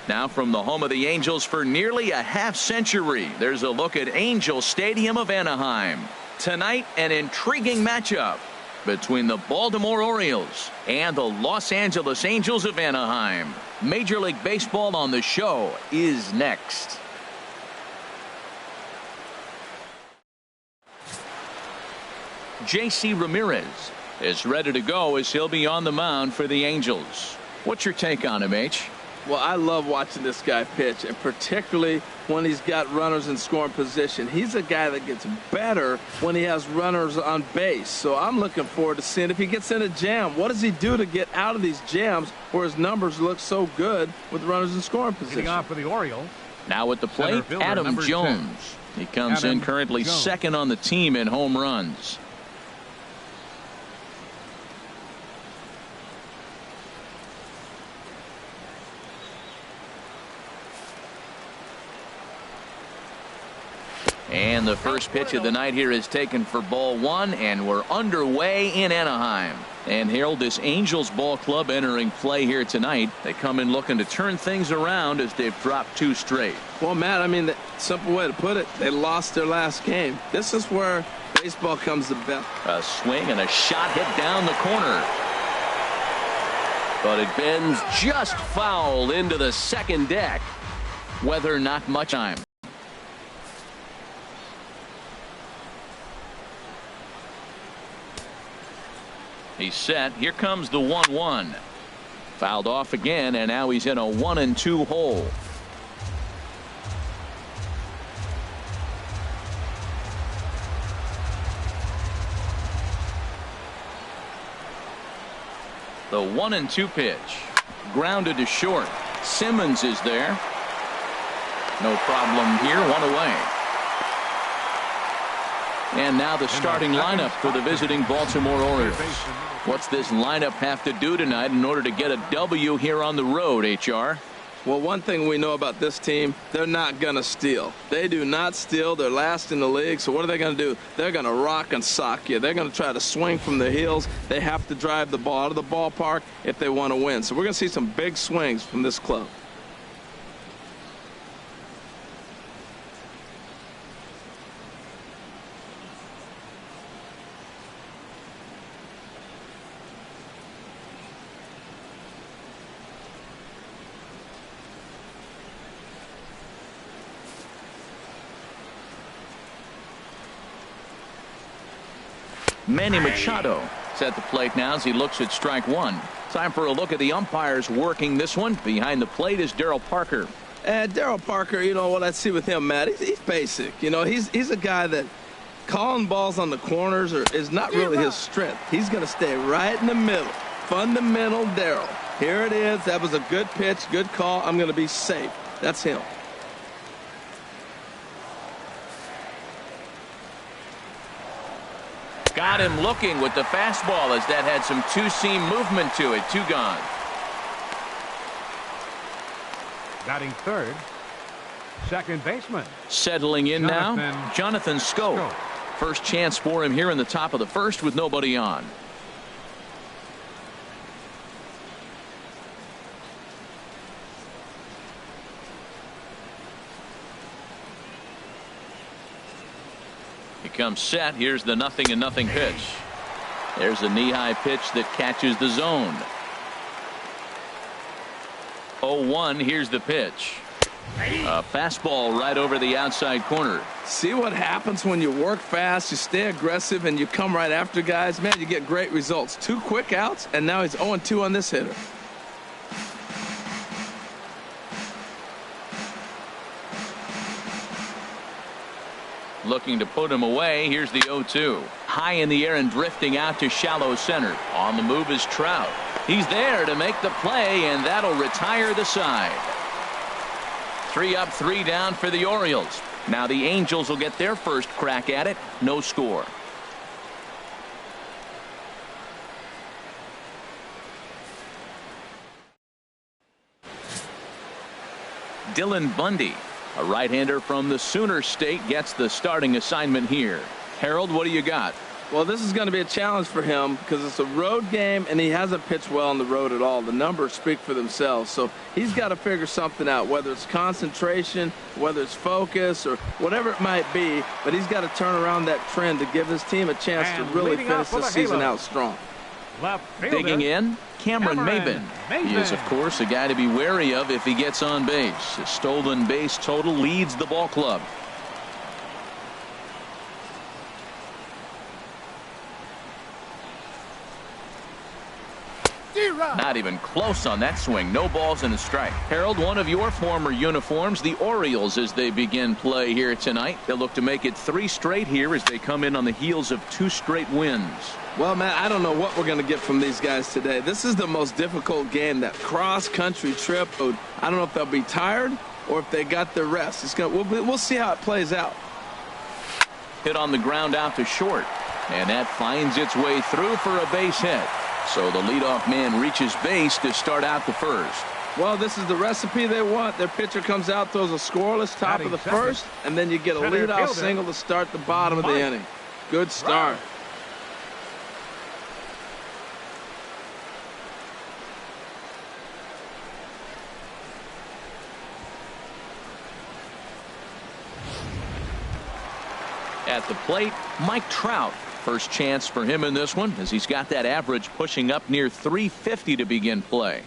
Now from the home of the Angels for nearly a half-century, there's a look at Angel Stadium of Anaheim. Tonight, an intriguing matchup between the Baltimore Orioles and the Los Angeles Angels of Anaheim. Major League Baseball on the show is next. J.C. Ramirez is ready to go as he'll be on the mound for the Angels. What's your take on him, H? Well, I love watching this guy pitch, and particularly when he's got runners in scoring position. He's a guy that gets better when he has runners on base. So I'm looking forward to seeing if he gets in a jam. What does he do to get out of these jams where his numbers look so good with runners in scoring position? Hitting off for the Orioles. Now at the plate, Adam Jones. He comes in currently second on the team in home runs. And the first pitch of the night here is taken for ball one, and we're underway in Anaheim. And Harold, this Angels ball club entering play here tonight. They come in looking to turn things around as they've dropped two straight. Well, Matt, I mean, the simple way to put it, they lost their last game. This is where baseball comes to best. A swing and a shot hit down the corner. But it bends just foul into the second deck. Weather not much time. He's set. Here comes the 1-1. Fouled off again, and now he's in a 1-2 hole. The 1-2 pitch. Grounded to short. Simmons is there. No problem here. One away. And now the starting lineup for the visiting Baltimore Orioles. What's this lineup have to do tonight in order to get a W here on the road, HR? Well, one thing we know about this team, they're not going to steal. They do not steal. They're last in the league. So what are they going to do? They're going to rock and sock you. They're going to try to swing from the heels. They have to drive the ball out of the ballpark if they want to win. So we're going to see some big swings from this club. Manny Machado is at the plate now as he looks at strike one. Time for a look at the umpires working this one. Behind the plate is Darryl Parker. Darryl Parker, you know what I see with him, Matt, he's basic. You know, he's a guy that calling balls on the corners is not really his strength. He's going to stay right in the middle. Fundamental Darryl. Here it is. That was a good pitch, good call. I'm going to be safe. That's him. Got him looking with the fastball as that had some two-seam movement to it. Two gone. Batting third, second baseman. Settling in now, Jonathan Schoop. First chance for him here in the top of the first with nobody on. Comes set. Here's the 0-0 pitch. There's a knee-high pitch that catches the zone. 0-1. Here's the pitch. A fastball right over the outside corner. See what happens when you work fast, you stay aggressive, and you come right after guys. Man, you get great results. 2 quick outs, and now he's 0-2 on this hitter. Looking to put him away. Here's the 0-2. High in the air and drifting out to shallow center. On the move is Trout. He's there to make the play, and that'll retire the side. 3 up, 3 down for the Orioles. Now the Angels will get their first crack at it. No score. Dylan Bundy, a right-hander from the Sooner State, gets the starting assignment here. Harold, what do you got? Well, this is going to be a challenge for him because it's a road game, and he hasn't pitched well on the road at all. The numbers speak for themselves. So he's got to figure something out, whether it's concentration, whether it's focus, or whatever it might be. But he's got to turn around that trend to give his team a chance to really finish the season out strong. Digging in, Cameron Maybin. He is, of course, a guy to be wary of if he gets on base. His stolen base total leads the ball club. Not even close on that swing. No balls and a strike. Harold, one of your former uniforms, the Orioles, as they begin play here tonight. They'll look to make it 3 straight here as they come in on the heels of 2 straight wins. Well, Matt, I don't know what we're going to get from these guys today. This is the most difficult game, that cross-country trip. I don't know if they'll be tired or if they got their rest. We'll see how it plays out. Hit on the ground out to short, and that finds its way through for a base hit. So the leadoff man reaches base to start out the first. Well, this is the recipe they want. Their pitcher comes out, throws a scoreless top of the first, and then you get a leadoff single to start the bottom of the inning. Good start. At the plate, Mike Trout. First chance for him in this one, as he's got that average pushing up near 350 to begin play.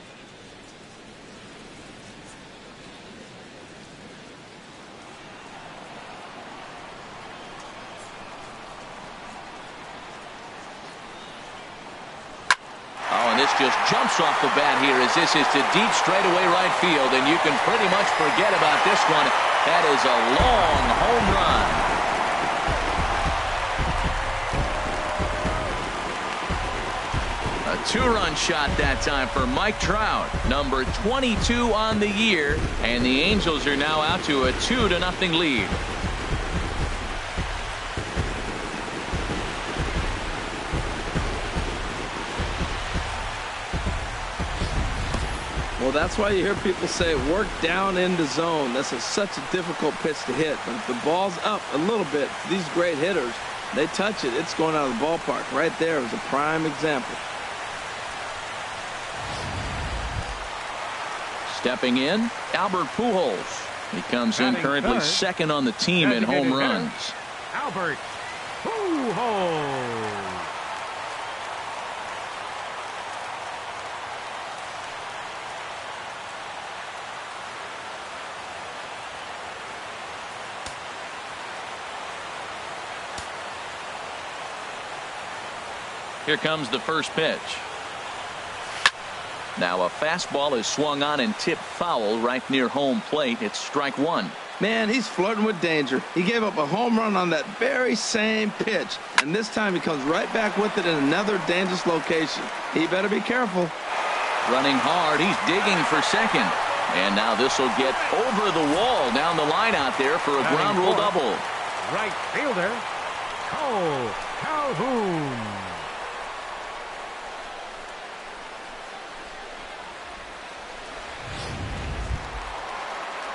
Oh, and this just jumps off the bat here, as this is to deep straightaway right field, and you can pretty much forget about this one. That is a long home run. A 2-run shot that time for Mike Trout, number 22 on the year, and the Angels are now out to a 2-0 lead. Well, that's why you hear people say work down in the zone. This is such a difficult pitch to hit. But if the ball's up a little bit, these great hitters, they touch it, it's going out of the ballpark. Right there is a prime example. Stepping in, Albert Pujols. He comes in currently second on the team in home runs. Albert Pujols. Here comes the first pitch. Now a fastball is swung on and tipped foul right near home plate. It's strike 1. Man, he's flirting with danger. He gave up a home run on that very same pitch, and this time he comes right back with it in another dangerous location. He better be careful. Running hard, he's digging for second, and now this will get over the wall down the line out there for a ground rule double. Right fielder Cole Calhoun.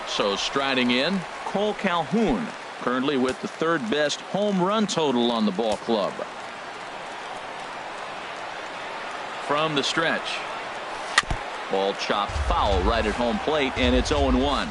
So striding in, Cole Calhoun, currently with the 3rd best home run total on the ball club. From the stretch, ball chopped foul right at home plate, and it's 0-1.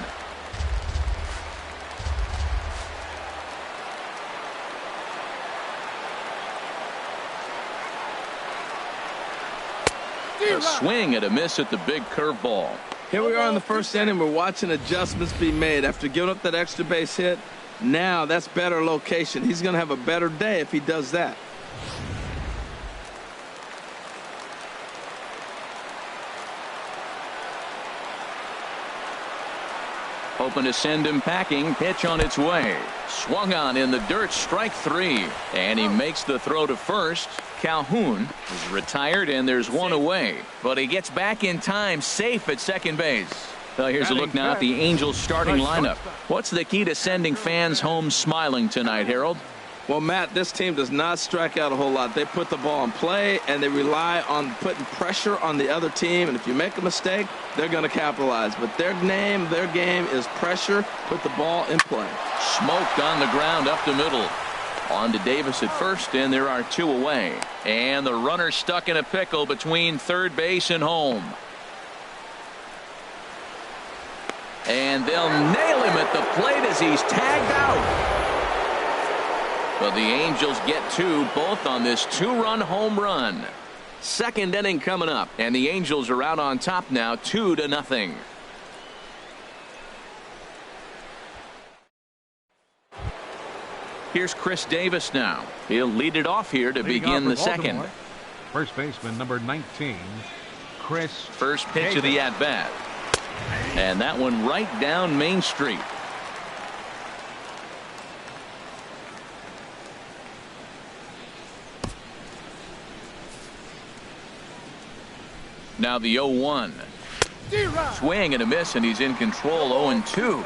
A swing and a miss at the big curveball. Here we are in the first inning. We're watching adjustments be made after giving up that extra base hit. Now that's better location. He's going to have a better day if he does that. Hoping to send him packing. Pitch on its way. Swung on in the dirt. Strike 3. And he makes the throw to first. Calhoun is retired, and there's one away. But he gets back in time, safe at second base. So here's a look now at the Angels starting lineup. What's the key to sending fans home smiling tonight, Harold? Well, Matt, this team does not strike out a whole lot. They put the ball in play, and they rely on putting pressure on the other team. And if you make a mistake, they're going to capitalize. But their game is pressure, put the ball in play. Smoked on the ground up the middle. On to Davis at first, and there are 2 away. And the runner stuck in a pickle between third base and home. And they'll nail him at the plate as he's tagged out. But the Angels get 2, both on this 2-run home run. Second inning coming up, and the Angels are out on top now, 2-0. Here's Chris Davis now. He'll lead it off here to begin the second. First baseman number 19, Chris. First pitch of the at-bat. And that one right down Main Street. Now the 0-1. Swing and a miss, and he's in control. 0-2.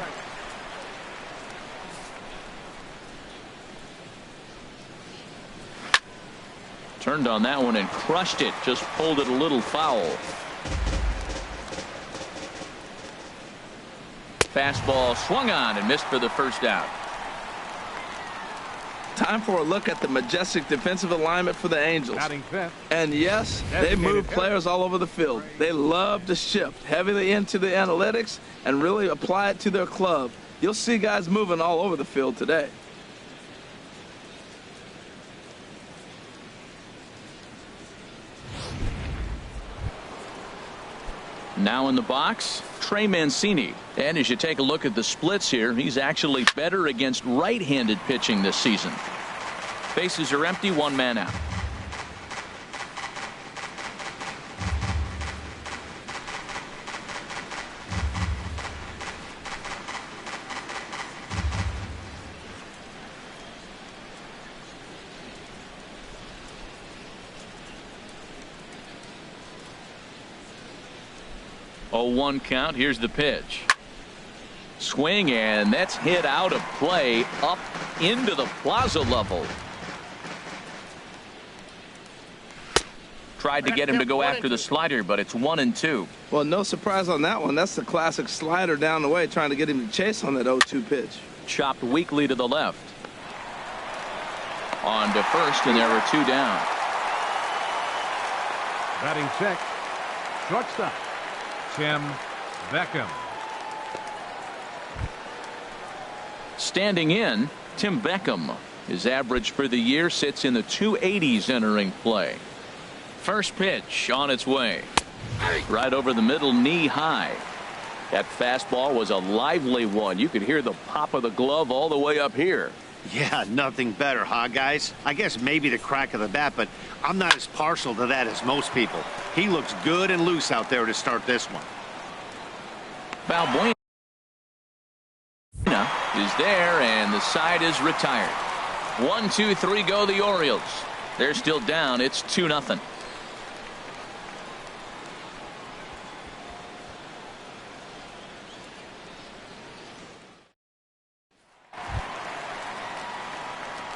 Turned on that one and crushed it. Just pulled it a little foul. Fastball swung on and missed for the first out. Time for a look at the majestic defensive alignment for the Angels. And yes, they move players all over the field. They love to shift heavily into the analytics and really apply it to their club. You'll see guys moving all over the field today. Now in the box, Trey Mancini. And as you take a look at the splits here, he's actually better against right-handed pitching this season. Bases are empty, 1 man out. Oh, 1 count. Here's the pitch. Swing, and that's hit out of play up into the plaza level. Tried to get him to go after the slider, but it's 1-2. Well, no surprise on that one. That's the classic slider down the way, trying to get him to chase on that 0-2 pitch. Chopped weakly to the left. On to first, and there are 2 down. Batting check. Shortstop, Tim Beckham. Standing in, Tim Beckham. His average for the year sits in the 280s entering play. First pitch on its way. Right over the middle, knee high. That fastball was a lively one. You could hear the pop of the glove all the way up here. Yeah, nothing better, huh, guys? I guess maybe the crack of the bat, but I'm not as partial to that as most people. He looks good and loose out there to start this one. Balbuena is there, and the side is retired. 1, 2, 3 go the Orioles. They're still down. It's 2-0.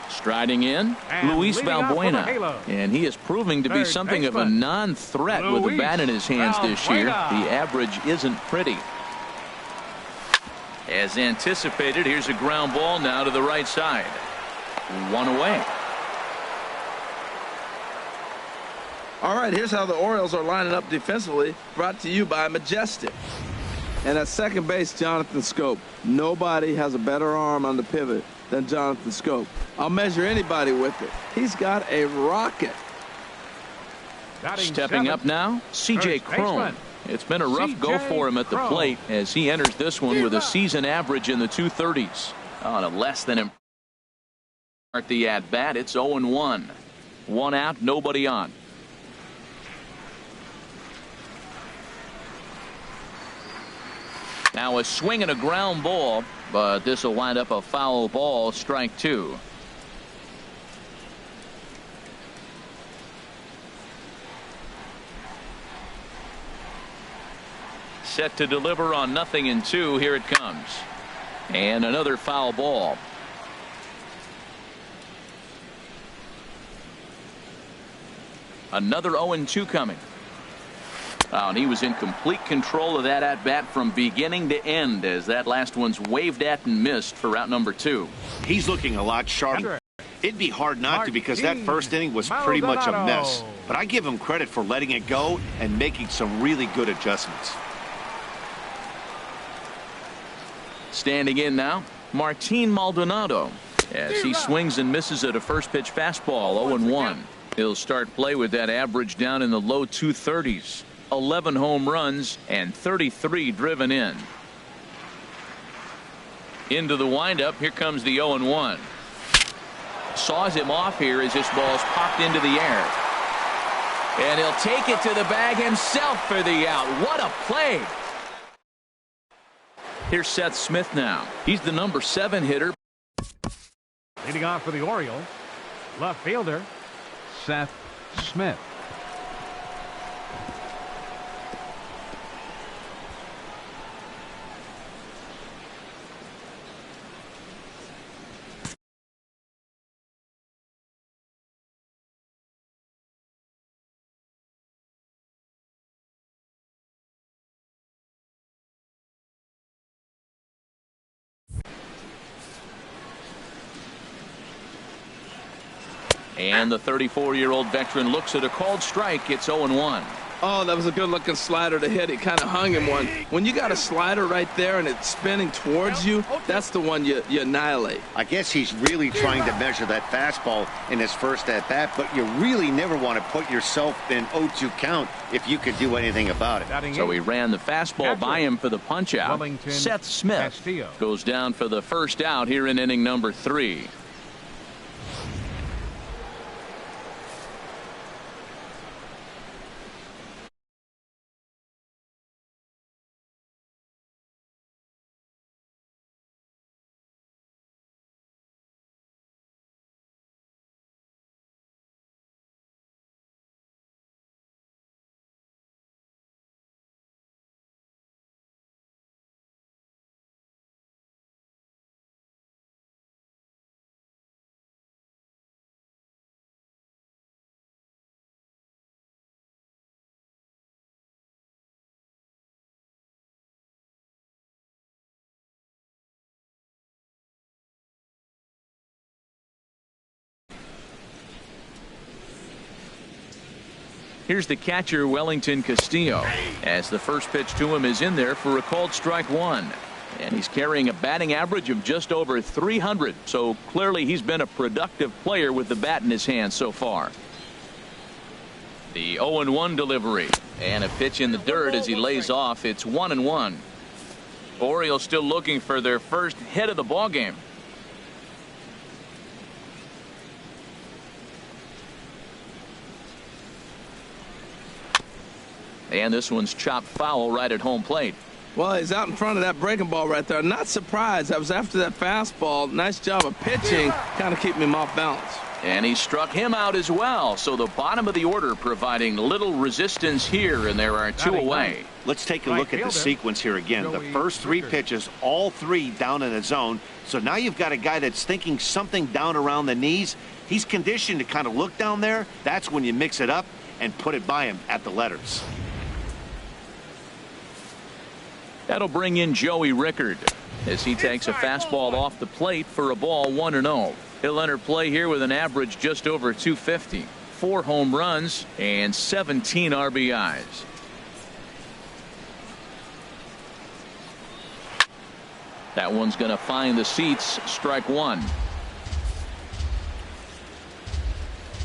Striding in, Luis Balbuena, and he is proving to be something of a non-threat with the bat in his hands this year. The average isn't pretty. As anticipated, here's a ground ball now to the right side. 1 away. All right, here's how the Orioles are lining up defensively, brought to you by Majestic. And at second base, Jonathan Scope. Nobody has a better arm on the pivot than Jonathan Scope. I'll measure anybody with it. He's got a rocket. Stepping up now, C.J. Cron. It's been a rough go for him at the plate as he enters this one with a season average in the 230s. On a less than him. At the at-bat, it's 0-1. 1 out, nobody on. Now a swing and a ground ball, but this will wind up a foul ball, strike 2. Set to deliver on 0-2. Here it comes. And another foul ball. Another 0-2 coming. Oh, and he was in complete control of that at-bat from beginning to end as that last one's waved at and missed for route number 2. He's looking a lot sharper. It'd be hard not to because that first inning was pretty much a mess. But I give him credit for letting it go and making some really good adjustments. Standing in now, Martin Maldonado, as he swings and misses at a first pitch fastball, 0-1. He'll start play with that average down in the low 230s. 11 home runs and 33 driven in. Into the windup. Here comes the 0-1. Saws him off here as this ball's popped into the air. And he'll take it to the bag himself for the out. What a play. Here's Seth Smith now. He's the number 7 hitter. Leading off for the Orioles, left fielder Seth Smith. And the 34-year-old veteran looks at a called strike. It's 0-1. Oh, that was a good-looking slider to hit. It kind of hung him one. When you got a slider right there and it's spinning towards you, that's the one you annihilate. I guess he's really trying to measure that fastball in his first at-bat, but you really never want to put yourself in 0-2 count if you could do anything about it. So he ran the fastball by him for the punch-out. Seth Smith goes down for the first out here in inning number 3. Here's the catcher, Wellington Castillo, as the first pitch to him is in there for a called strike 1. And he's carrying a batting average of just over 300. So clearly he's been a productive player with the bat in his hand so far. The 0-1 delivery and a pitch in the dirt as he lays off. It's 1-1. Orioles still looking for their first hit of the ball game. And this one's chopped foul right at home plate. Well, he's out in front of that breaking ball right there. Not surprised. I was after that fastball. Nice job of pitching, kind of keeping him off balance. And he struck him out as well. So the bottom of the order providing little resistance here, and there are 2 away. Let's take a look at the sequence here again. The first 3 pitches, all 3 down in the zone. So now you've got a guy that's thinking something down around the knees. He's conditioned to kind of look down there. That's when you mix it up and put it by him at the letters. That'll bring in Joey Rickard as he takes a fastball off the plate for a ball 1-0. He'll enter play here with an average just over 250, 4 home runs and 17 RBIs. That one's going to find the seats. Strike 1.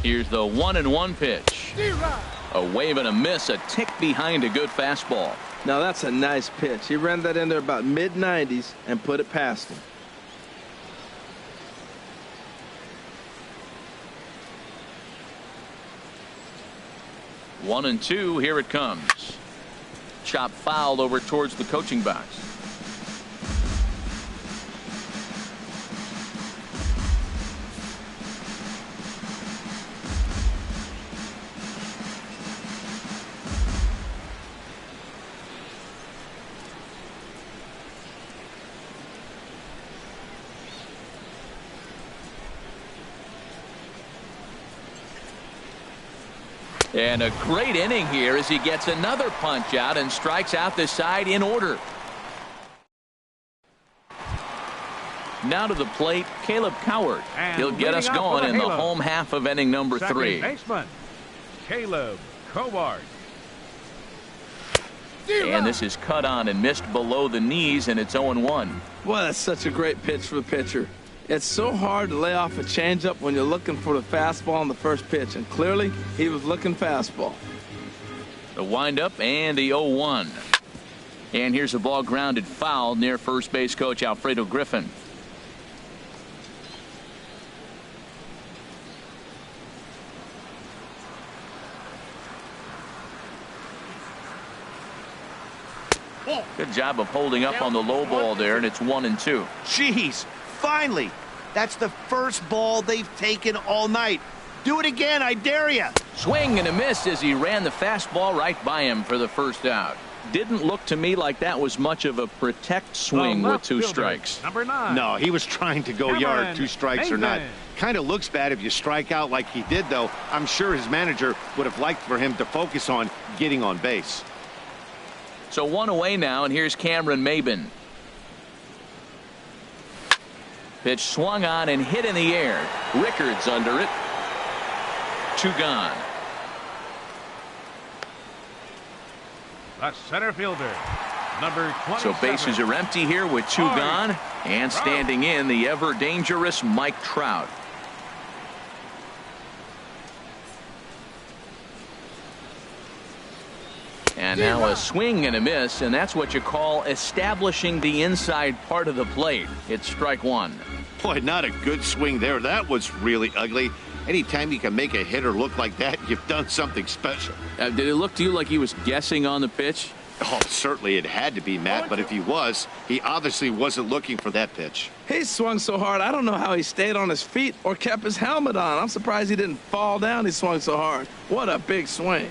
Here's the 1-1 pitch. A wave and a miss, a tick behind a good fastball. Now that's a nice pitch. He ran that in there about mid-90s and put it past him. One and 2. Here it comes. Chop foul over towards the coaching box. And a great inning here as he gets another punch out and strikes out the side in order. Now to the plate, Caleb Coward. And He'll get us leading off going for the in the Halos, home half of inning number second 3. baseman, Caleb Coward. And this is cut on and missed below the knees, and it's 0-1. Boy, that's such a great pitch for the pitcher. It's so hard to lay off a changeup when you're looking for the fastball on the first pitch, and clearly he was looking fastball. The windup and the 0-1. And here's a ball grounded foul near first base coach Alfredo Griffin. Good job of holding up on the low ball there, and it's 1-2. Jeez, finally. That's the first ball they've taken all night. Do it again, I dare you. Swing and a miss as he ran the fastball right by him for the first out. Didn't look to me like that was much of a protect swing with 2 strikes. Number 9. No, he was trying to go yard, 2 strikes or not. Kind of looks bad if you strike out like he did, though. I'm sure his manager would have liked for him to focus on getting on base. So 1 away now, and here's Cameron Maben. Pitch swung on and hit in the air. Rickards under it. 2 gone. The center fielder, number 27. So bases are empty here with 2 gone. And standing in, the ever dangerous Mike Trout. And now a swing and a miss, and that's what you call establishing the inside part of the plate. It's strike 1. Boy, not a good swing there. That was really ugly. Anytime you can make a hitter look like that, you've done something special. Did it look to you like he was guessing on the pitch? Oh, certainly it had to be, Matt, but if he was, he obviously wasn't looking for that pitch. He swung so hard, I don't know how he stayed on his feet or kept his helmet on. I'm surprised he didn't fall down. He swung so hard. What a big swing.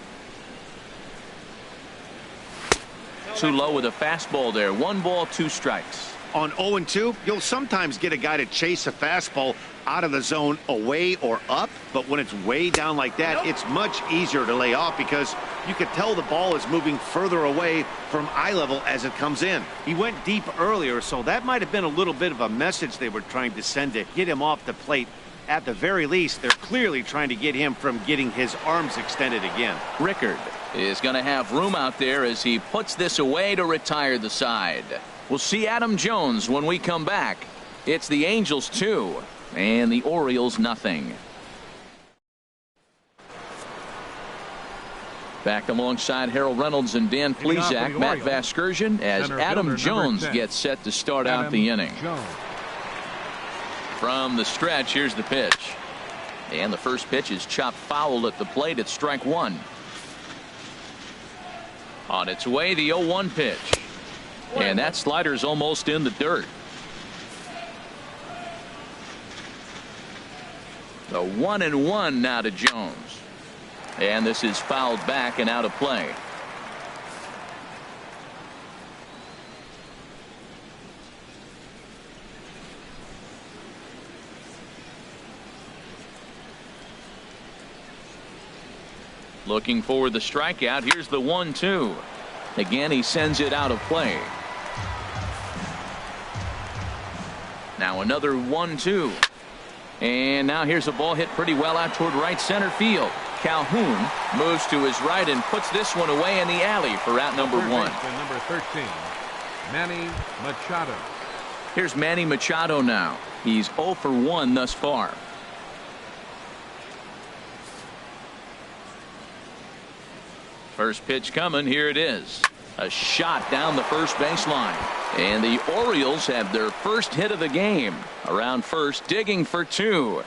Too low with a fastball there. 1 ball, 2 strikes. On 0-2, you'll sometimes get a guy to chase a fastball out of the zone away or up, but when it's way down like that, it's much easier to lay off because you can tell the ball is moving further away from eye level as it comes in. He went deep earlier, so that might have been a little bit of a message they were trying to send to get him off the plate. At the very least, they're clearly trying to get him from getting his arms extended again. Rickard is going to have room out there as he puts this away to retire the side. We'll see Adam Jones when we come back. It's the Angels 2 and the Orioles nothing. Back alongside Harold Reynolds and Dan Plesac, Matt Vasgersian, as Adam Jones gets set to start out the inning. From the stretch, here's the pitch. And the first pitch is chopped foul at the plate. It's strike 1. On its way, the 0-1 pitch. And that slider's almost in the dirt. The 1-1 now to Jones. And this is fouled back and out of play. Looking for the strikeout. Here's the 1-2. Again, he sends it out of play. Now another 1-2. And now here's a ball hit pretty well out toward right center field. Calhoun moves to his right and puts this one away in the alley for out number 1. Number 13, Manny Machado. Here's Manny Machado now. He's 0 for 1 thus far. First pitch coming. Here it is. A shot down the first baseline. And the Orioles have their first hit of the game. Around first, digging for 2.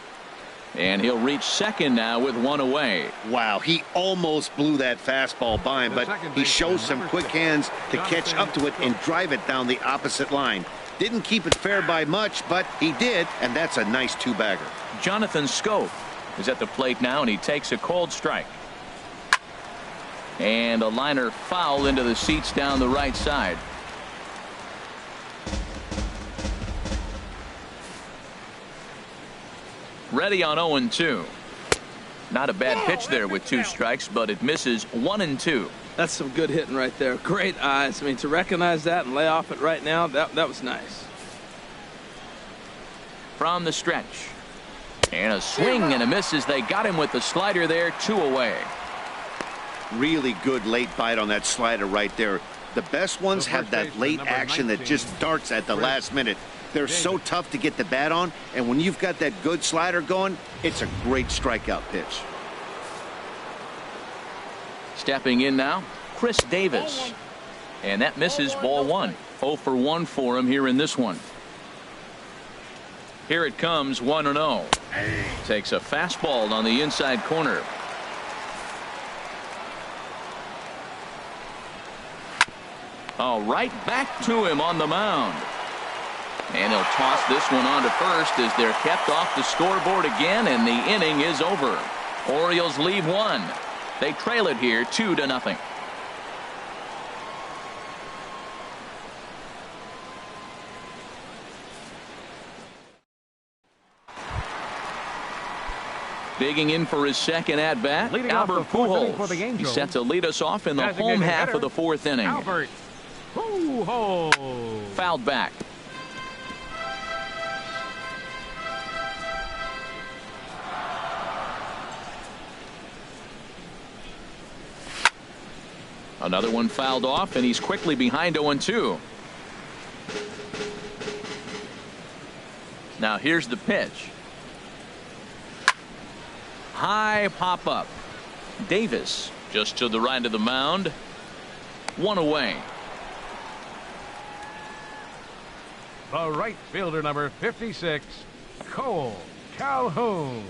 And he'll reach second now with 1 away. Wow, he almost blew that fastball by him, but he shows some quick hands to catch up to it and drive it down the opposite line. Didn't keep it fair by much, but he did, and that's a nice 2-bagger. Jonathan Scope is at the plate now, and he takes a cold strike. And a liner foul into the seats down the right side. Ready on 0-2. Not a bad pitch there with 2 strikes, but it misses 1-2. That's some good hitting right there. Great eyes. I mean, to recognize that and lay off it right now, that was nice. from the stretch. And a swing and a miss as they got him with the slider there, 2 away. Really good late bite on that slider right there. The best ones have that late action that just darts at the last minute. They're so tough to get the bat on, and when you've got that good slider going, it's a great strikeout pitch. Stepping in now, Chris Davis. And that misses, ball 1. 0 for 1 for him here in this one. Here it comes, 1-0. Takes a fastball on the inside corner. All right, back to him on the mound. And he'll toss this one on to first as they're kept off the scoreboard again, and the inning is over. Orioles leave 1. They trail it here 2-0. Digging in for his second at bat, Albert Pujols. He's set to lead us off in the home half of the 4th inning. Albert Pujols. Fouled back. Another one fouled off, and he's quickly behind 0-2. Now here's the pitch. High pop up. Davis just to the right of the mound. 1 away. The right fielder, number 56, Cole Calhoun.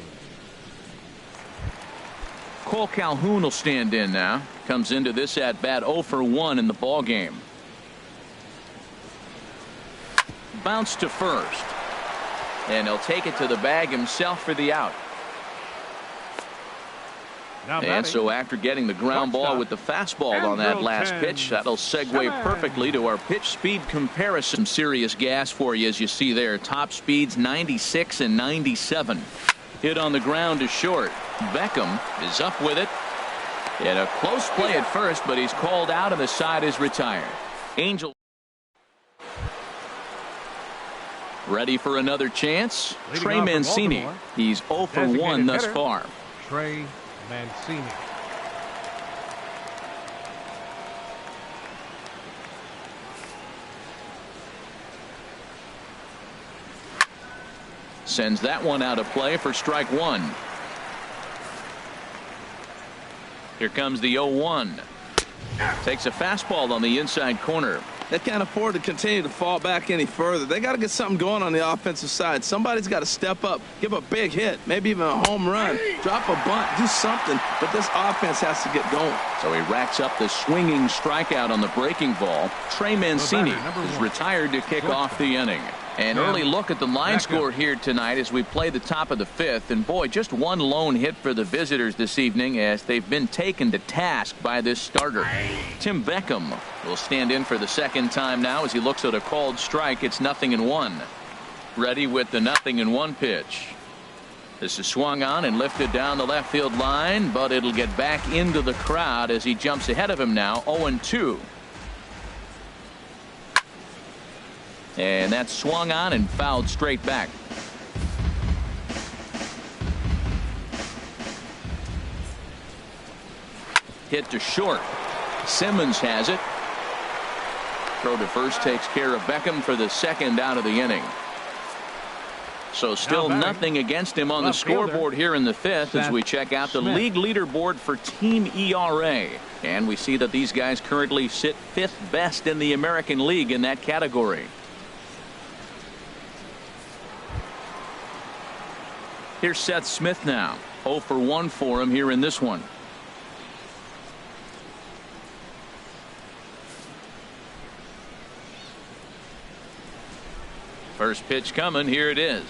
Cole Calhoun will stand in now. Comes into this at bat 0 for 1 in the ball game. Bounce to first, and he'll take it to the bag himself for the out. And so after getting the ground ball with the fastball on that last pitch, that'll segue perfectly to our pitch speed comparison. Some serious gas for you, as you see there. Top speeds 96 and 97. Hit on the ground to short. Beckham is up with it. And a close play at first, but he's called out and the side is retired. Angels ready for another chance. Trey Mancini. He's 0 for 1 thus far. Trey Mancini. Sends that one out of play for strike 1. Here comes the 0-1. Takes a fastball on the inside corner. They can't afford to continue to fall back any further. They got to get something going on the offensive side. Somebody's got to step up, give a big hit, maybe even a home run, drop a bunt, do something. But this offense has to get going. So he racks up the swinging strikeout on the breaking ball. Trey Mancini is retired to kick off the inning. An early look at the line score here tonight as we play the top of the 5th. And boy, just one lone hit for the visitors this evening as they've been taken to task by this starter. Tim Beckham will stand in for the second time now as he looks at a called strike. It's 0-1. Ready with the 0-1 pitch. This is swung on and lifted down the left field line, but it'll get back into the crowd as he jumps ahead of him now. 0-2. And that's swung on and fouled straight back. Hit to short. Simmons has it. Throw to first takes care of Beckham for the second out of the inning. So still nothing against him on the scoreboard here in the 5th as we check out the league leaderboard for team ERA. And we see that these guys currently sit 5th best in the American League in that category. Here's Seth Smith now. 0 for 1 for him here in this one. First pitch coming. Here it is.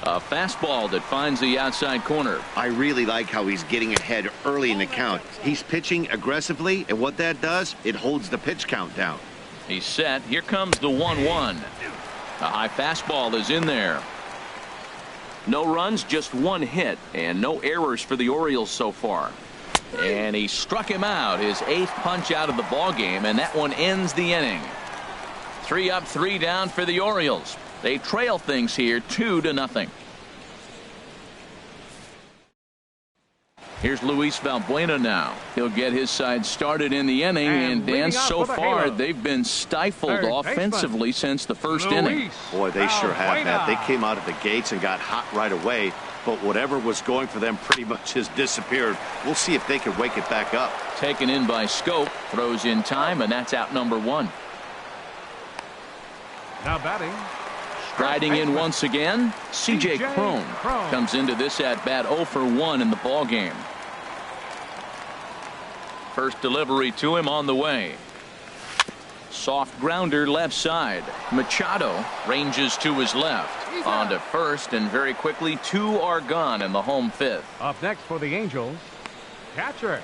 A fastball that finds the outside corner. I really like how he's getting ahead early in the count. He's pitching aggressively, and what that does, it holds the pitch count down. He's set. Here comes the 1-1. A high fastball is in there. No runs, just one hit, and no errors for the Orioles so far. And he struck him out, his 8th punch out of the ball game, and that one ends the inning. 3 up, 3 down for the Orioles. They trail things here 2-0. Here's Luis Valbuena now. He'll get his side started in the inning, and Dan, so far they've been stifled offensively since the first inning. Boy, they sure have, Matt. They came out of the gates and got hot right away, but whatever was going for them pretty much has disappeared. We'll see if they can wake it back up. Taken in by Scope, throws in time, and that's out number 1. Now batting. Striding in once again, C.J. Cron comes into this at bat 0 for 1 in the ball game. First delivery to him on the way. Soft grounder left side. Machado ranges to his left. On to first, and very quickly 2 are gone in the home 5th. Up next for the Angels, catcher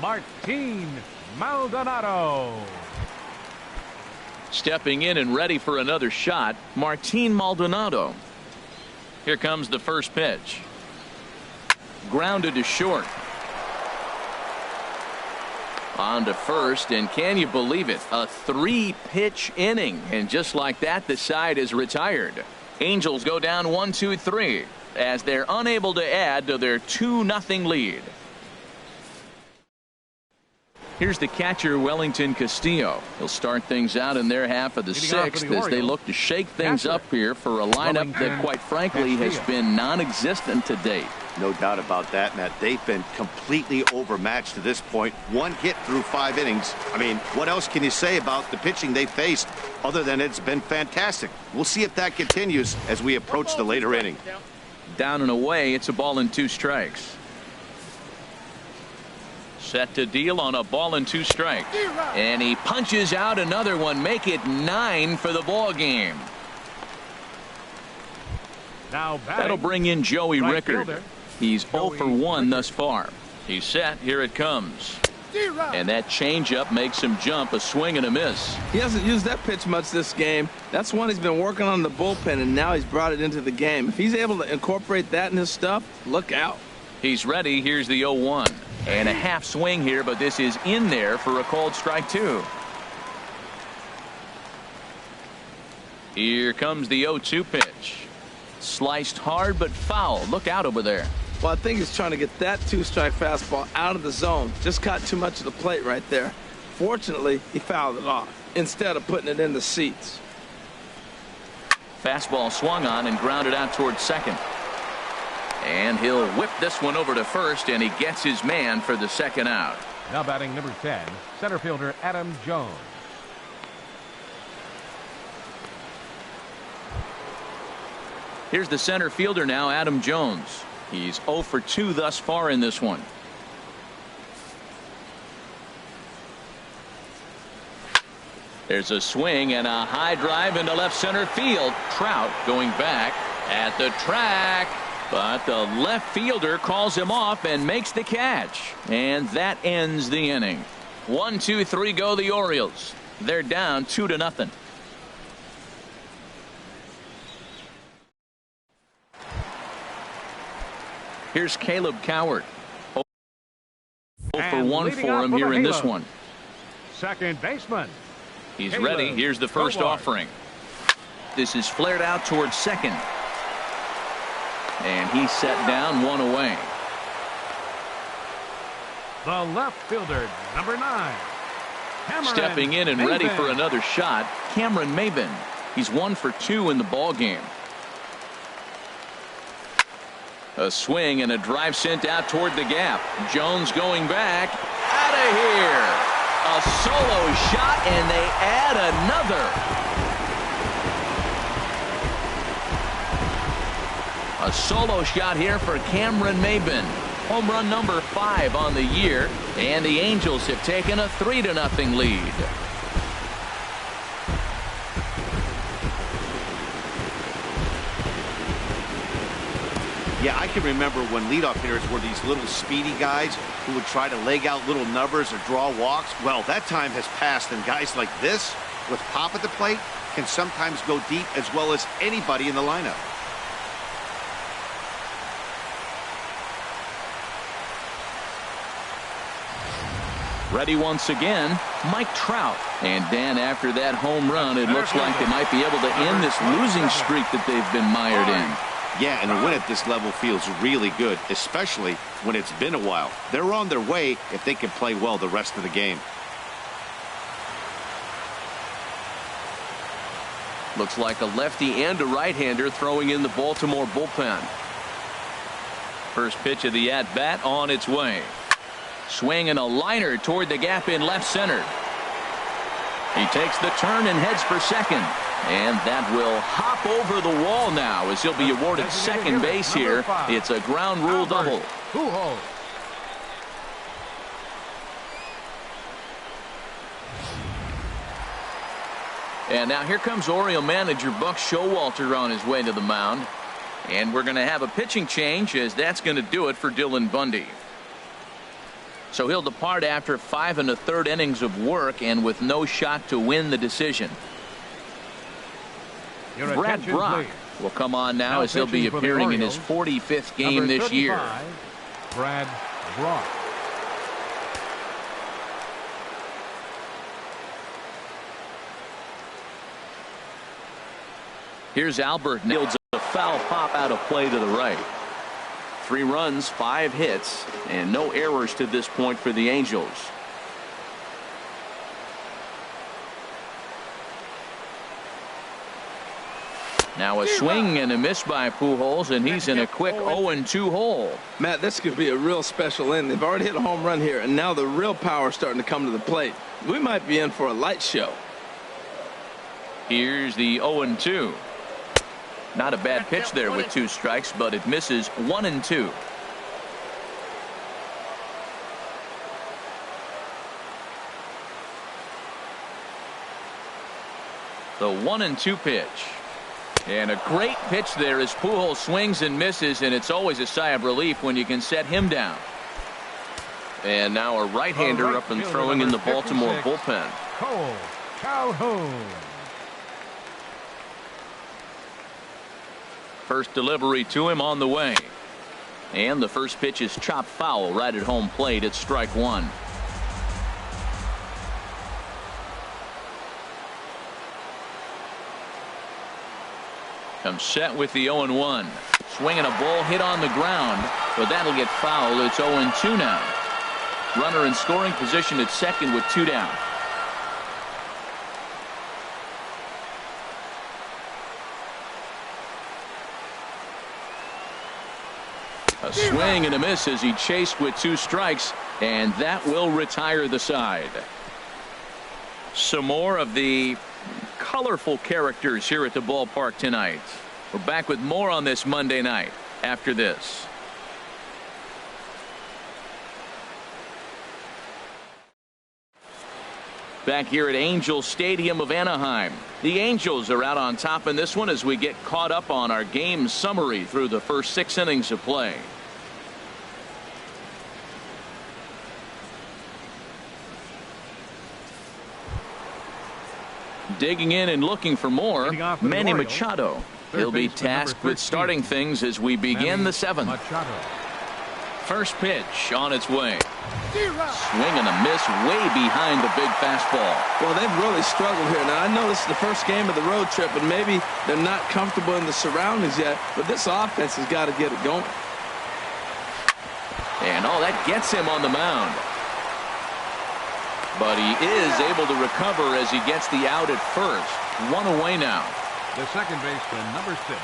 Martin Maldonado. Stepping in and ready for another shot, Martin Maldonado. Here comes the first pitch. Grounded to short. On to first, and can you believe it? A 3-pitch inning, and just like that, the side is retired. Angels go down 1-2-3 as they're unable to add to their 2-0 lead. Here's the catcher, Wellington Castillo. He'll start things out in their half of the 6th as they look to shake things up here for a lineup that, quite frankly, has been non-existent to date. No doubt about that, Matt. They've been completely overmatched to this point. 1 hit through 5 innings. I mean, what else can you say about the pitching they faced other than it's been fantastic? We'll see if that continues as we approach the later inning. Down and away, it's a ball and 2 strikes. Set to deal on a ball and 2 strikes. And he punches out another one. Make it 9 for the ball game. Now that'll bring in Joey Rickard. Fielder. He's 0 for 1 thus far. He's set. Here it comes. And that changeup makes him jump. A swing and a miss. He hasn't used that pitch much this game. That's one he's been working on the bullpen, and now he's brought it into the game. If he's able to incorporate that in his stuff, look out. He's ready. Here's the 0-1. And a half swing here, but this is in there for a called strike 2. Here comes the 0-2 pitch. Sliced hard but foul. Look out over there. Well, I think he's trying to get that 2-strike fastball out of the zone. Just caught too much of the plate right there. Fortunately, he fouled it off instead of putting it in the seats. Fastball swung on and grounded out towards second. And he'll whip this one over to first, and he gets his man for the second out. Now batting number 10, center fielder Adam Jones. Here's the center fielder now, Adam Jones. He's 0 for 2 thus far in this one. There's a swing and a high drive into left center field. Trout going back at the track, but the left fielder calls him off and makes the catch. And that ends the inning. 1-2-3 go the Orioles. They're down 2-0. Here's Caleb Coward. 0 for 1 for him here in this one. Second baseman. He's ready. Here's the first offering. This is flared out towards second. And he's set down, 1 away. The left fielder, number 9. Stepping in and ready for another shot, Cameron Maybin. He's 1 for 2 in the ball game. A swing and a drive sent out toward the gap. Jones going back. Out of here. A solo shot, and they add another. A solo shot here for Cameron Maybin. Home run number 5 on the year, and the Angels have taken a 3-0 lead. Yeah, I can remember when leadoff hitters were these little speedy guys who would try to leg out little numbers or draw walks. Well, that time has passed, and guys like this, with pop at the plate, can sometimes go deep as well as anybody in the lineup. Ready once again, Mike Trout. And Dan, after that home run, it looks like they might be able to end this losing streak that they've been mired in. Yeah, and a win at this level feels really good, especially when it's been a while. They're on their way if they can play well the rest of the game. Looks like a lefty and a right-hander throwing in the Baltimore bullpen. First pitch of the at-bat on its way. Swing and a liner toward the gap in left center. He takes the turn and heads for second. And that will hop over the wall now as he'll be awarded second base here. It's a ground rule double. And now here comes Oriole manager Buck Showalter on his way to the mound. And we're going to have a pitching change, as that's going to do it for Dylan Bundy. So he'll depart after 5 1/3 innings of work and with no shot to win the decision. Brad Brock will come on now as he'll be appearing in his 45th game this year. Brad Brock. Here's Albert. Nails a foul pop out of play to the right. 3 runs, 5 hits, and no errors to this point for the Angels. Now a swing and a miss by Pujols, and he's in a quick 0-2 hole. Matt, this could be a real special inning. They've already hit a home run here, and now the real power is starting to come to the plate. We might be in for a light show. Here's the 0-2. Not a bad pitch there with 2 strikes, but it misses 1-2. The 1-2 pitch. And a great pitch there as Pujols swings and misses, and it's always a sigh of relief when you can set him down. And now a right-hander up and throwing in the Baltimore bullpen. Cole Calhoun. First delivery to him on the way. And the first pitch is chopped foul right at home plate. It's strike 1. Comes set with the 0-1. Swinging a ball hit on the ground, but that'll get fouled. It's 0-2 now. Runner in scoring position at second with 2 down. A swing and a miss as he chased with 2 strikes, and that will retire the side. Some more of the colorful characters here at the ballpark tonight. We're back with more on this Monday night after this. Back here at Angels Stadium of Anaheim. The Angels are out on top in this one as we get caught up on our game summary through the first 6 innings of play. Digging in and looking for more, Manny Machado. He'll be tasked with starting things as we begin the 7th. First pitch on its way. Swing and a miss way behind the big fastball. Well, they've really struggled here. Now, I know this is the first game of the road trip, and maybe they're not comfortable in the surroundings yet, but this offense has got to get it going. And that gets him on the mound. But he is able to recover as he gets the out at first. 1 away now. The second baseman, number 6.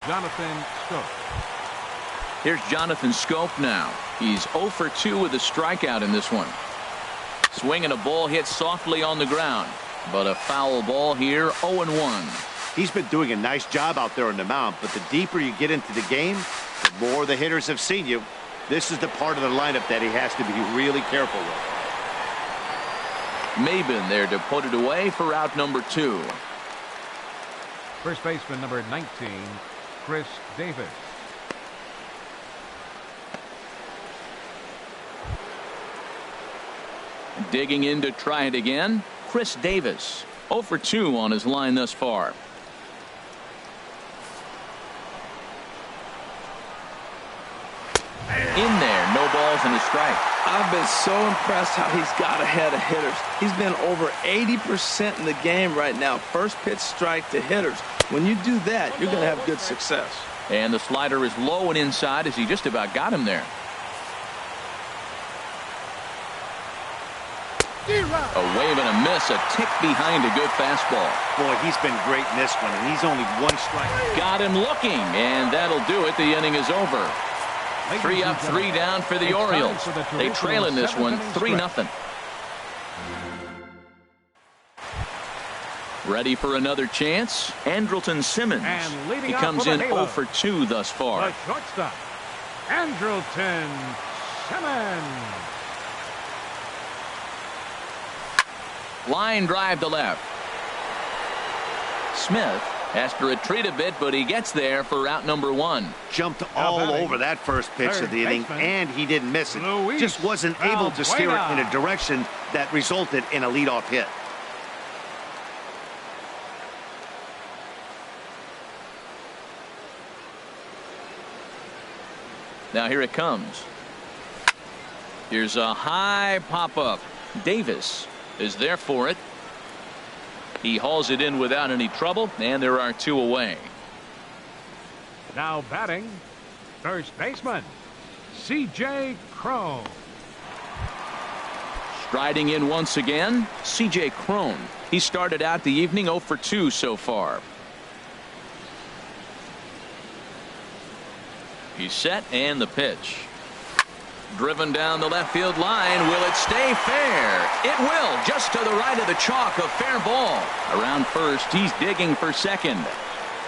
Jonathan Schoop. Here's Jonathan Schoop now. He's 0 for 2 with a strikeout in this one. Swinging a ball hit softly on the ground, but a foul ball here. 0-1. He's been doing a nice job out there on the mound, but the deeper you get into the game, the more the hitters have seen you. This is the part of the lineup that he has to be really careful with. Maben there to put it away for out number 2. First baseman number 19, Chris Davis. Digging in to try it again, Chris Davis. 0 for 2 on his line thus far. In there, no balls and a strike. I've been so impressed how he's got ahead of hitters. He's been over 80% in the game right now. First pitch strike to hitters. When you do that, you're going to have good success. And the slider is low and inside as he just about got him there. A wave and a miss, a tick behind a good fastball. Boy, he's been great in this one, and he's only 1 strike. Got him looking, and that'll do it. The inning is over. 3 up, 3 down for the Orioles. They trail in this one 3-0. Ready for another chance? Andrelton Simmons. He comes in 0 for 2 thus far. The shortstop, Andrelton Simmons. Line drive to left. Smith has to retreat a bit, but he gets there for out number 1. Jumped all over that first pitch of the inning, and he didn't miss it. Just wasn't able to steer it in a direction that resulted in a leadoff hit. Now here it comes. Here's a high pop-up. Davis is there for it. He hauls it in without any trouble, and there are 2 away. Now batting, first baseman, C.J. Cron. Striding in once again, C.J. Cron. He started out the evening 0 for 2 so far. He's set, and the pitch. Driven down the left field line. Will it stay fair? It will. Just to the right of the chalk. A fair ball. Around first. He's digging for second.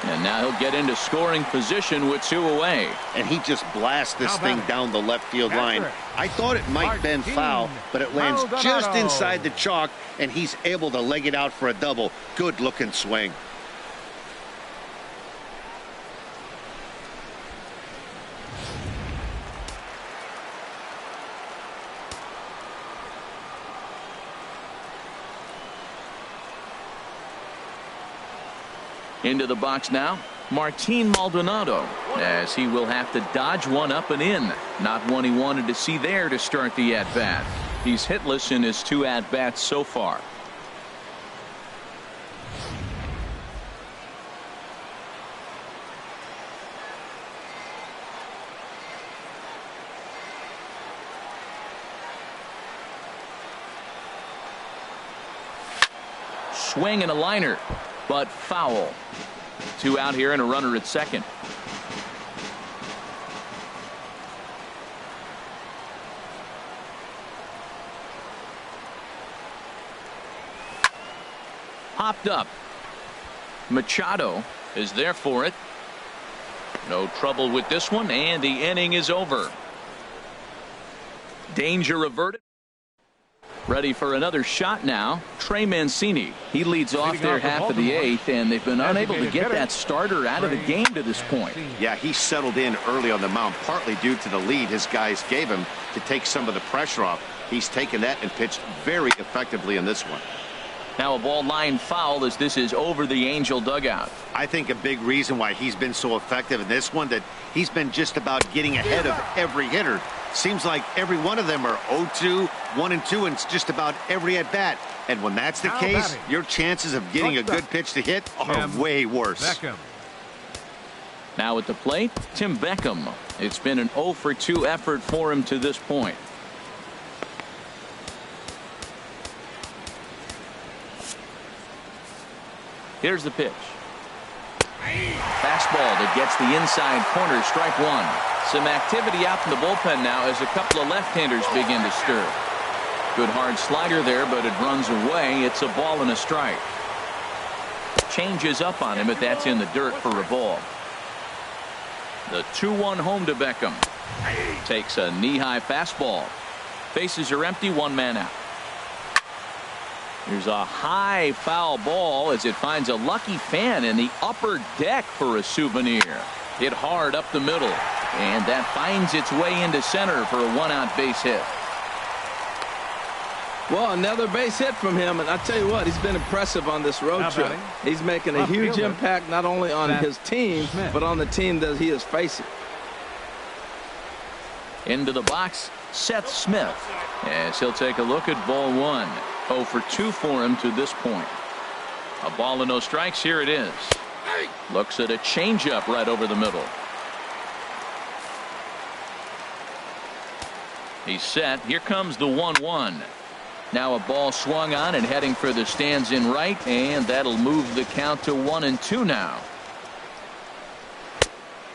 And now he'll get into scoring position with 2 away. And he just blasts this thing down the left field line. I thought it might been foul, but it lands just inside the chalk, and he's able to leg it out for a double. Good looking swing. Into the box now, Martin Maldonado, as he will have to dodge one up and in. Not one he wanted to see there to start the at-bat. He's hitless in his 2 at-bats so far. Swing and a liner, but foul. 2 out here and a runner at second. Hopped up. Machado is there for it. No trouble with this one, and the inning is over. Danger averted. Ready for another shot now. Trey Mancini. He leads off their half of the 8th, and they've been unable to get that starter out of the game to this point. Yeah, he settled in early on the mound, partly due to the lead his guys gave him to take some of the pressure off. He's taken that and pitched very effectively in this one. Now a ball line foul as this is over the Angel dugout. I think a big reason why he's been so effective in this one, that he's been just about getting ahead of every hitter. Seems like every one of them are 0-2, 1-2, and it's just about every at bat. And when that's the case, your chances of getting a good pitch to hit are way worse. Beckham. Now at the plate, Tim Beckham. It's been an 0 for 2 effort for him to this point. Here's the pitch. Fastball that gets the inside corner, strike one. Some activity out in the bullpen now as a couple of left-handers begin to stir. Good hard slider there, but it runs away. It's a ball and a strike. Changes up on him, but that's in the dirt for a ball. The 2-1 home to Beckham. Takes a knee-high fastball. Bases are empty, one man out. Here's a high foul ball as it finds a lucky fan in the upper deck for a souvenir. Hit hard up the middle, and that finds its way into center for a one-out base hit. Well, another base hit from him, and I tell you what, he's been impressive on this road trip. He's making a huge impact not only on his team, but on the team that he is facing. Into the box, Seth Smith, as he'll take a look at ball one. 0 for 2 for him to this point. A ball and no strikes. Here it is. Looks at a changeup right over the middle. He's set. Here comes the 1-1. Now a ball swung on and heading for the stands in right, and that'll move the count to 1-2 now.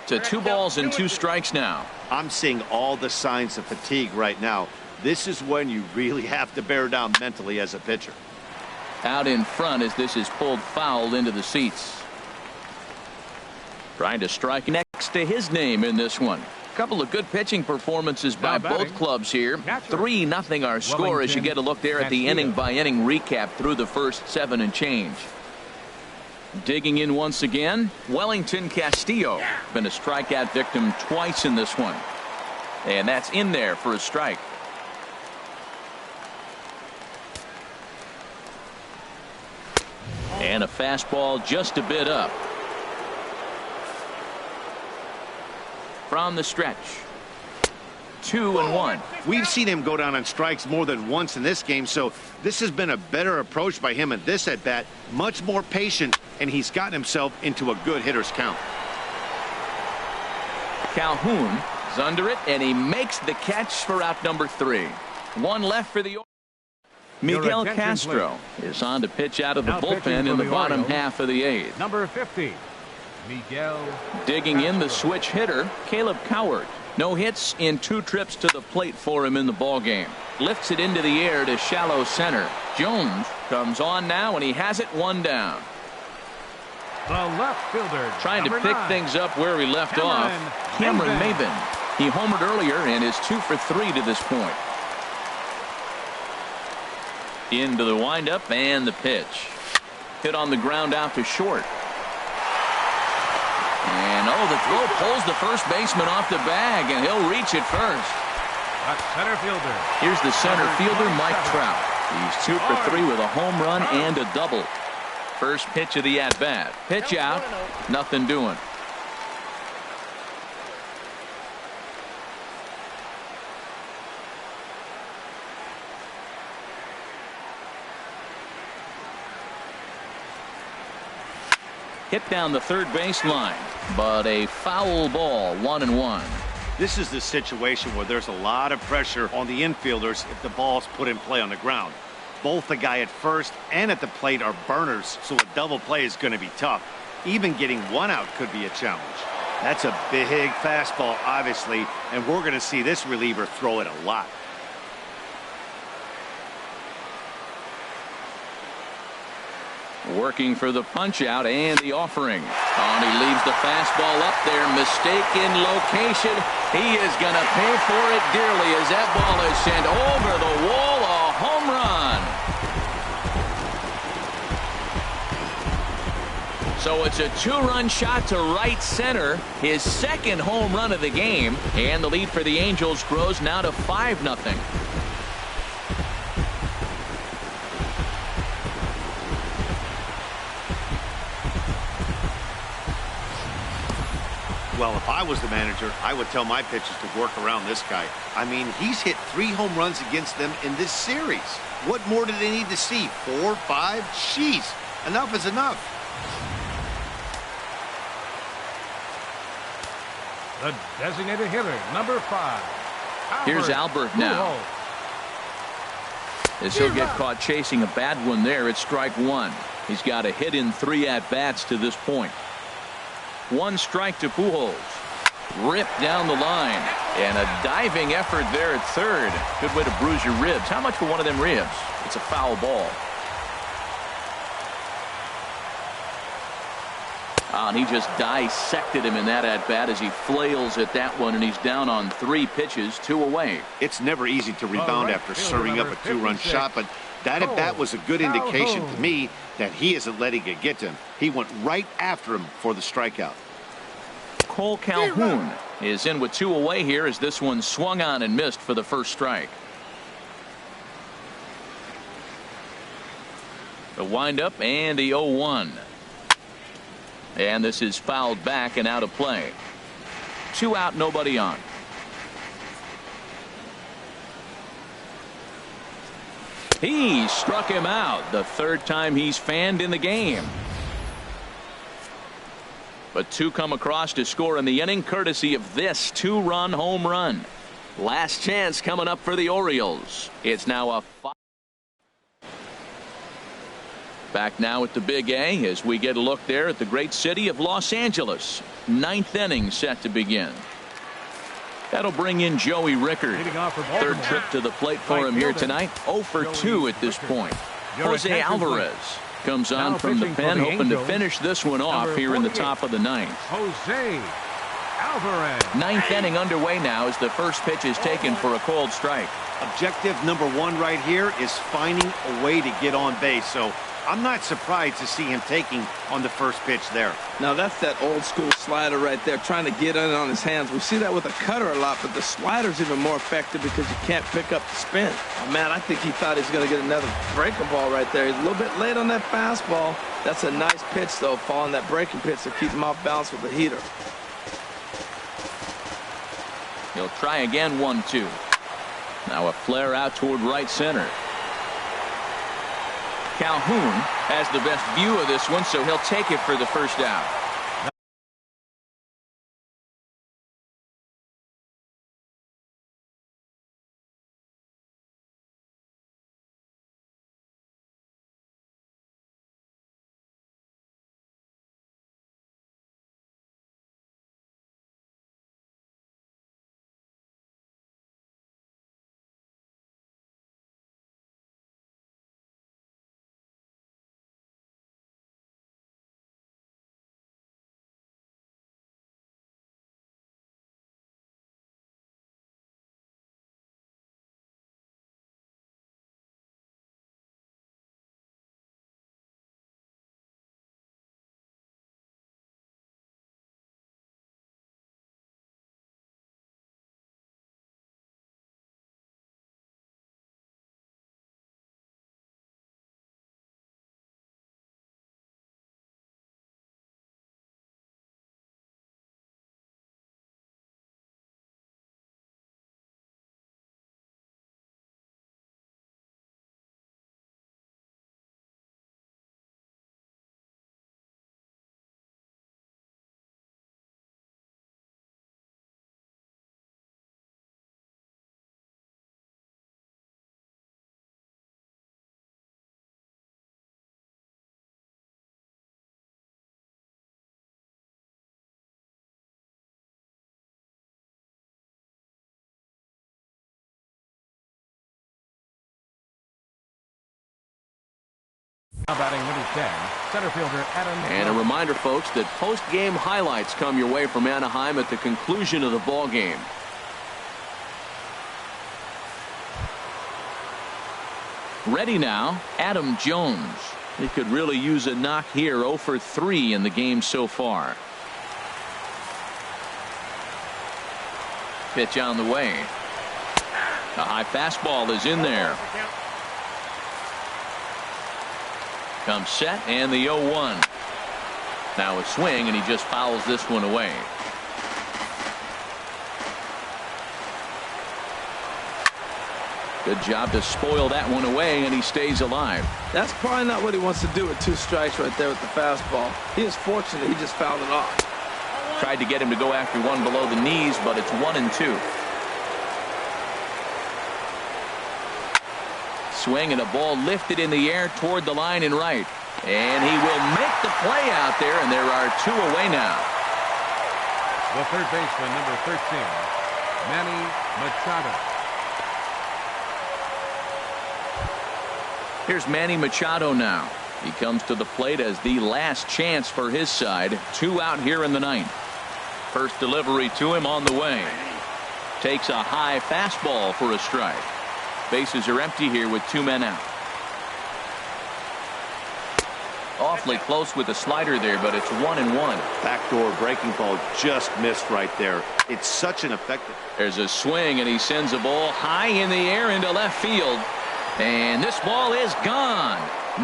To 2 balls and 2 strikes now. I'm seeing all the signs of fatigue right now. This is when you really have to bear down mentally as a pitcher. Out in front as this is pulled foul into the seats. Trying to strike next to his name in this one. Couple of good pitching performances by both clubs here. 3-0 our score as you get a look there at the inning by inning recap through the first 7 and change. Digging in once again, Wellington Castillo. Been a strikeout victim twice in this one. And that's in there for a strike. And a fastball just a bit up. From the stretch. 2-1. We've seen him go down on strikes more than once in this game, so this has been a better approach by him at this at bat. Much more patient, and he's gotten himself into a good hitter's count. Calhoun is under it, and he makes the catch for out number 3. One left for the Orioles. Miguel Castro is on to pitch out of the bullpen in the bottom half of the 8th. Number 50, Miguel. Digging in the switch hitter, Caleb Coward. No hits in 2 trips to the plate for him in the ballgame. Lifts it into the air to shallow center. Jones comes on now, and he has it 1 down. The left fielder. Trying to pick things up where we left off. Cameron Maben. He homered earlier and is 2 for 3 to this point. Into the windup and the pitch. Hit on the ground out to short. And the throw pulls the first baseman off the bag, and he'll reach it first. That's center fielder. Here's the center fielder, Mike Trout. He's 2 for 3 with a home run and a double. First pitch of the at-bat. Pitch out, nothing doing. Hit down the third base line, but a foul ball, 1-1. This is the situation where there's a lot of pressure on the infielders if the ball's put in play on the ground. Both the guy at first and at the plate are burners, so a double play is going to be tough. Even getting 1 out could be a challenge. That's a big fastball, obviously, and we're going to see this reliever throw it a lot. Working for the punch out and the offering. And he leaves the fastball up there. Mistaken location. He is going to pay for it dearly as that ball is sent over the wall. A home run. So it's a 2-run shot to right center. His second home run of the game. And the lead for the Angels grows now to 5-0. Well, if I was the manager, I would tell my pitchers to work around this guy. I mean, he's hit 3 home runs against them in this series. What more do they need to see? 4, 5? Jeez, enough is enough. The designated hitter, number 5. Here's Albert now. As he'll get caught chasing a bad one there, it's strike 1. He's got a hit in 3 at-bats to this point. One strike to Pujols. Ripped down the line. And a diving effort there at third. Good way to bruise your ribs. How much for one of them ribs? It's a foul ball. And he just dissected him in that at-bat as he flails at that one, and he's down on 3 pitches, 2 away. It's never easy to rebound after serving up a 2-run shot, but that at-bat was a good indication to me that he isn't letting it get to him. He went right after him for the strikeout. Cole Calhoun is in with 2 away here as this one swung on and missed for the first strike. The windup and the 0-1. And this is fouled back and out of play. 2 out, nobody on. He struck him out, the 3rd time he's fanned in the game. But 2 come across to score in the inning, courtesy of this 2-run home run. Last chance coming up for the Orioles. It's now a 5. Back now at the Big A as we get a look there at the great city of Los Angeles. 9th inning set to begin. That'll bring in Joey Rickard. 3rd trip to the plate for him here tonight. 0 for 2 at this point. Jose Alvarez comes on from the pen, hoping to finish this one off here in the top of the 9th. Jose Alvarez. 9th inning underway now as the first pitch is taken for a called strike. Objective number 1 right here is finding a way to get on base. So I'm not surprised to see him taking on the first pitch there. Now that's that old school slider right there, trying to get in on his hands. We see that with a cutter a lot, but the slider's even more effective because you can't pick up the spin. Oh, man, I think he thought he was going to get another breaking ball right there. He's a little bit late on that fastball. That's a nice pitch, though, following that breaking pitch to keep him off balance with the heater. He'll try again, 1-2. Now a flare out toward right center. Calhoun has the best view of this one, so he'll take it for the first out. Batting number 10, center fielder Adam. And a reminder, folks, that post-game highlights come your way from Anaheim at the conclusion of the ball game. Ready now, Adam Jones. He could really use a knock here. 0 for 3 in the game so far. Pitch on the way. A high fastball is in there. Comes set and the 0-1. Now a swing and he just fouls this one away. Good job to spoil that one away, and he stays alive. That's probably not what he wants to do with 2 strikes right there with the fastball. He is fortunate he just fouled it off. Tried to get him to go after one below the knees, but it's 1-2. Swing and a ball lifted in the air toward the line and right. And he will make the play out there, and there are 2 away now. The third baseman, number 13, Manny Machado. Here's Manny Machado now. He comes to the plate as the last chance for his side. 2 out here in the ninth. First delivery to him on the way. Takes a high fastball for a strike. Bases are empty here with 2 men out. Awfully close with the slider there, but it's 1-1. Backdoor breaking ball just missed right there. It's such an effective. There's a swing, and he sends a ball high in the air into left field. And this ball is gone.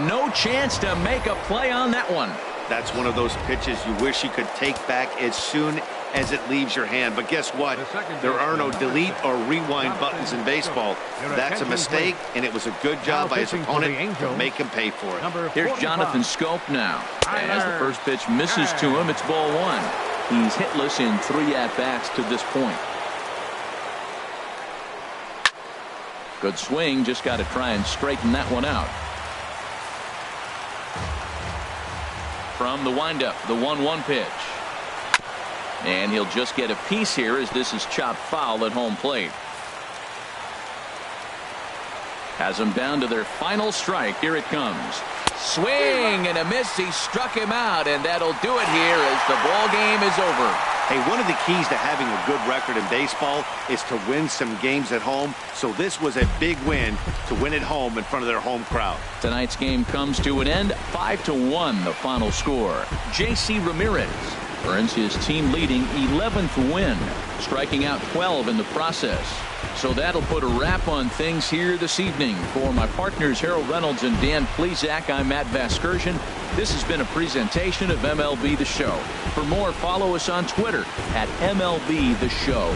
No chance to make a play on that one. That's one of those pitches you wish you could take back as soon as it leaves your hand. But guess what? There are no delete or rewind buttons in baseball. That's a mistake, and it was a good job by his opponent to make him pay for it. Here's Jonathan Scope now. And as the first pitch misses to him, it's ball 1. He's hitless in 3 at-bats to this point. Good swing, just got to try and straighten that one out. From the windup, the 1-1 pitch. And he'll just get a piece here as this is chopped foul at home plate. Has them down to their final strike. Here it comes. Swing and a miss. He struck him out, and that'll do it here as the ball game is over. Hey, one of the keys to having a good record in baseball is to win some games at home. So this was a big win to win at home in front of their home crowd. Tonight's game comes to an end. 5-1 the final score. J.C. Ramirez earns his team leading 11th win, striking out 12 in the process. So that'll put a wrap on things here this evening. For my partners Harold Reynolds and Dan Plesac, I'm Matt Vasgersian. This has been a presentation of MLB The Show. For more, follow us on Twitter at MLB The Show.